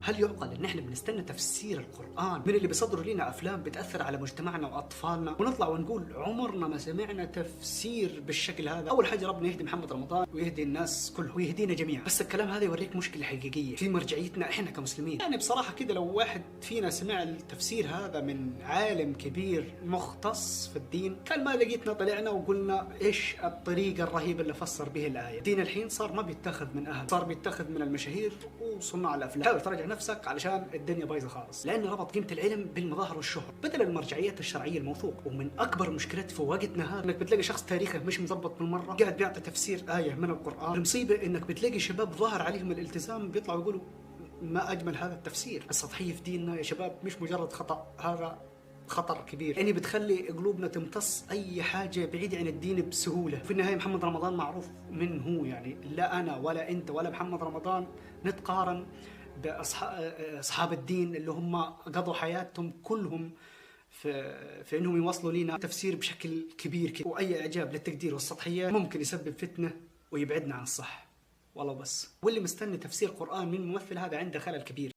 هل يعقل ان احنا بنستنى تفسير القرآن من اللي بيصدروا لنا افلام بتأثر على مجتمعنا واطفالنا، ونطلع ونقول عمرنا ما سمعنا تفسير بالشكل هذا؟ اول حاجة ربنا يهدي محمد رمضان ويهدي الناس كلهم ويهدينا جميعا، بس الكلام هذا يوريك مشكلة حقيقية في مرجعيتنا احنا كمسلمين. يعني بصراحة كده لو واحد فينا سمع التفسير هذا من عالم كبير مختص في الدين كان ما لقيتنا طلعنا وقلنا ايش الطريقة الرهيبة اللي فسر به الآية. الدين الحين صار ما بيتاخذ من اهل، صار بيتاخذ من المشاهير وصناع الافلام. حاول تراجع نفسك علشان الدنيا بايظه خالص، لانه ربط قيمه العلم بالمظاهر والشهره بدل المرجعيات الشرعيه الموثوق. ومن اكبر مشكلات في وقتنا هذا انك بتلاقي شخص تاريخه مش مظبط بالمره قاعد بيعطي تفسير ايه من القران. المصيبه انك بتلاقي شباب ظاهر عليهم الالتزام بيطلعوا يقولوا ما اجمل هذا التفسير. السطحيه في ديننا يا شباب مش مجرد خطا، هذا خطر كبير، يعني بتخلي قلوبنا تمتص اي حاجه بعيده عن الدين بسهوله. في النهايه محمد رمضان معروف من هو، يعني لا انا ولا انت ولا محمد رمضان نتقارن باصحاب الدين اللي هم قضوا حياتهم كلهم في انهم يوصلوا لنا تفسير بشكل كبير كده. واي اعجاب للتقدير والسطحيه ممكن يسبب فتنه ويبعدنا عن الصح والله. بس واللي مستني تفسير قرآن من ممثل هذا عنده خلل كبير.